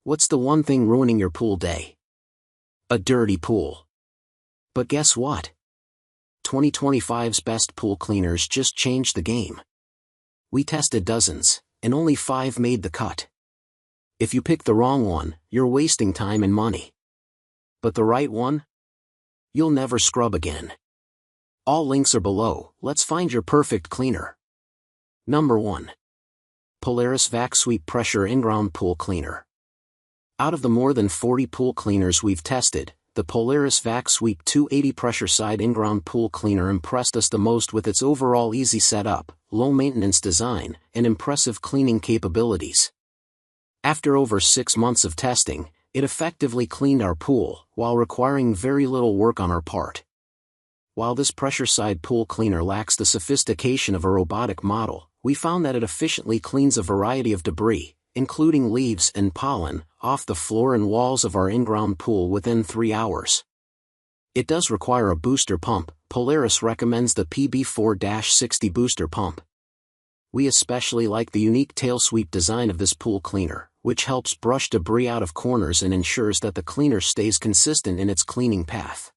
What's the one thing ruining your pool day? A dirty pool. But guess what? 2025's best pool cleaners just changed the game. We tested dozens, and only 5 made the cut. If you pick the wrong one, you're wasting time and money. But the right one? You'll never scrub again. All links are below. Let's find your perfect cleaner. Number 1. Polaris Vac Sweep Pressure Inground Pool Cleaner. Out of the more than 40 pool cleaners we've tested, the Polaris Vac Sweep 280 Pressure Side Inground Pool Cleaner impressed us the most with its overall easy setup, low-maintenance design, and impressive cleaning capabilities. After over 6 months of testing, it effectively cleaned our pool, while requiring very little work on our part. While this pressure side pool cleaner lacks the sophistication of a robotic model, we found that it efficiently cleans a variety of debris, including leaves and pollen, off the floor and walls of our in-ground pool within 3 hours. It does require a booster pump. Polaris recommends the PB4-60 booster pump. We especially like the unique tail sweep design of this pool cleaner, which helps brush debris out of corners and ensures that the cleaner stays consistent in its cleaning path.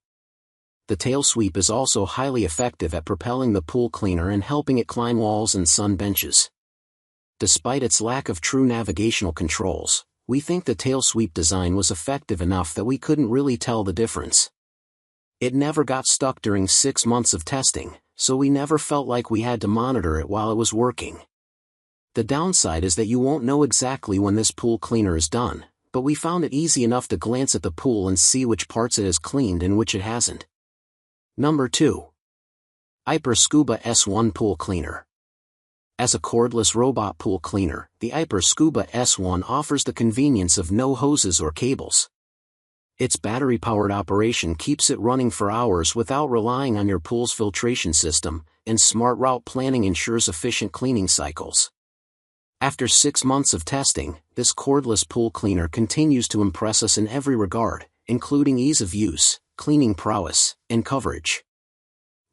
The tail sweep is also highly effective at propelling the pool cleaner and helping it climb walls and sun benches. Despite its lack of true navigational controls, we think the tail sweep design was effective enough that we couldn't really tell the difference. It never got stuck during 6 months of testing, so we never felt like we had to monitor it while it was working. The downside is that you won't know exactly when this pool cleaner is done, but we found it easy enough to glance at the pool and see which parts it has cleaned and which it hasn't. Number 2. HyperScuba S1 Pool Cleaner. As a cordless robot pool cleaner, the HyperScuba S1 offers the convenience of no hoses or cables. Its battery-powered operation keeps it running for hours without relying on your pool's filtration system, and smart route planning ensures efficient cleaning cycles. After 6 months of testing, this cordless pool cleaner continues to impress us in every regard, including ease of use, cleaning prowess, and coverage.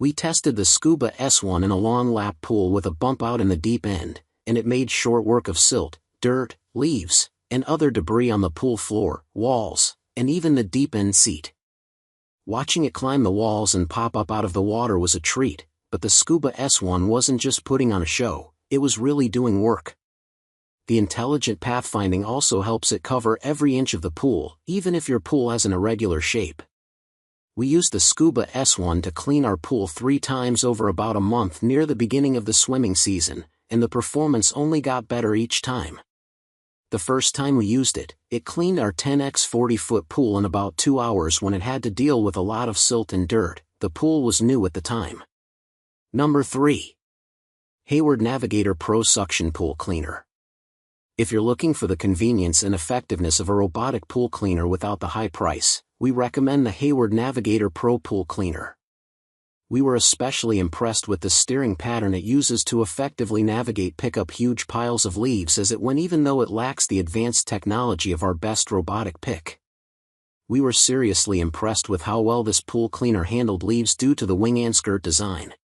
We tested the Scuba S1 in a long lap pool with a bump out in the deep end, and it made short work of silt, dirt, leaves, and other debris on the pool floor, walls, and even the deep end seat. Watching it climb the walls and pop up out of the water was a treat, but the Scuba S1 wasn't just putting on a show, it was really doing work. The intelligent pathfinding also helps it cover every inch of the pool, even if your pool has an irregular shape. We used the Scuba S1 to clean our pool 3 times over about a month near the beginning of the swimming season, and the performance only got better each time. The first time we used it, it cleaned our 10x 40-foot pool in about 2 hours when it had to deal with a lot of silt and dirt. The pool was new at the time. Number 3. Hayward Navigator Pro Suction Pool Cleaner. If you're looking for the convenience and effectiveness of a robotic pool cleaner without the high price, we recommend the Hayward Navigator Pro Pool Cleaner. We were especially impressed with the steering pattern it uses to effectively pick up huge piles of leaves as it went, even though it lacks the advanced technology of our best robotic pick. We were seriously impressed with how well this pool cleaner handled leaves due to the wing and skirt design.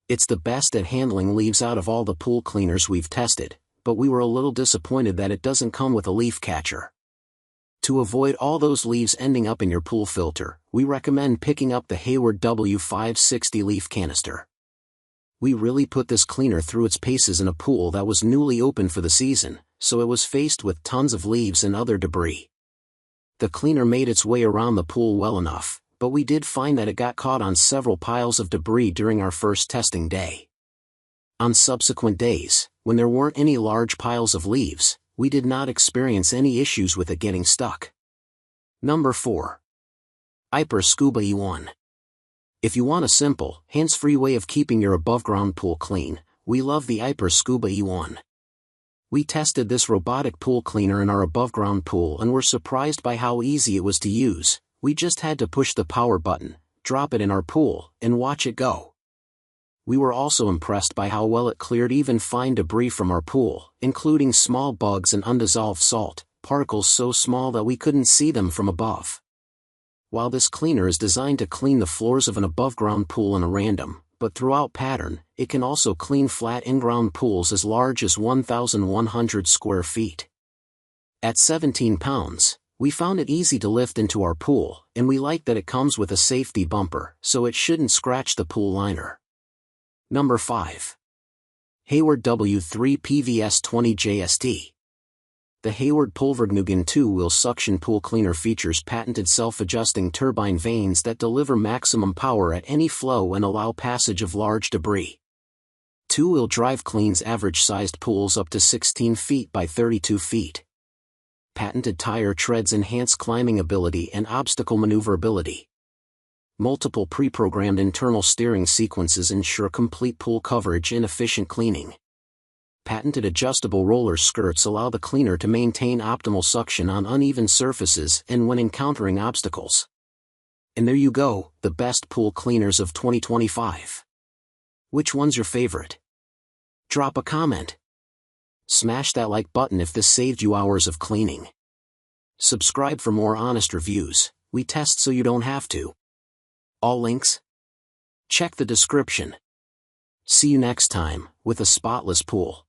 It's the best at handling leaves out of all the pool cleaners we've tested, but we were a little disappointed that it doesn't come with a leaf catcher. To avoid all those leaves ending up in your pool filter, we recommend picking up the Hayward W3PVS20JST leaf canister. We really put this cleaner through its paces in a pool that was newly opened for the season, so it was faced with tons of leaves and other debris. The cleaner made its way around the pool well enough, but we did find that it got caught on several piles of debris during our first testing day. On subsequent days, when there weren't any large piles of leaves, we did not experience any issues with it getting stuck. Number 4. HyperScuba E1. If you want a simple, hands-free way of keeping your above-ground pool clean, we love the HyperScuba E1. We tested this robotic pool cleaner in our above-ground pool and were surprised by how easy it was to use. We just had to push the power button, drop it in our pool, and watch it go. We were also impressed by how well it cleared even fine debris from our pool, including small bugs and undissolved salt, particles so small that we couldn't see them from above. While this cleaner is designed to clean the floors of an above-ground pool in a random, but throughout pattern, it can also clean flat in-ground pools as large as 1,100 square feet. At 17 pounds, we found it easy to lift into our pool, and we like that it comes with a safety bumper, so it shouldn't scratch the pool liner. Number 5. Hayward W3PVS20JST. The Hayward Polaris 2-wheel suction pool cleaner features patented self-adjusting turbine vanes that deliver maximum power at any flow and allow passage of large debris. Two-wheel drive cleans average-sized pools up to 16 feet by 32 feet. Patented tire treads enhance climbing ability and obstacle maneuverability. Multiple pre-programmed internal steering sequences ensure complete pool coverage and efficient cleaning. Patented adjustable roller skirts allow the cleaner to maintain optimal suction on uneven surfaces and when encountering obstacles. And there you go, the best pool cleaners of 2025. Which one's your favorite? Drop a comment. Smash that like button if this saved you hours of cleaning. Subscribe for more honest reviews. We test so you don't have to. All links? Check the description. See you next time, with a spotless pool.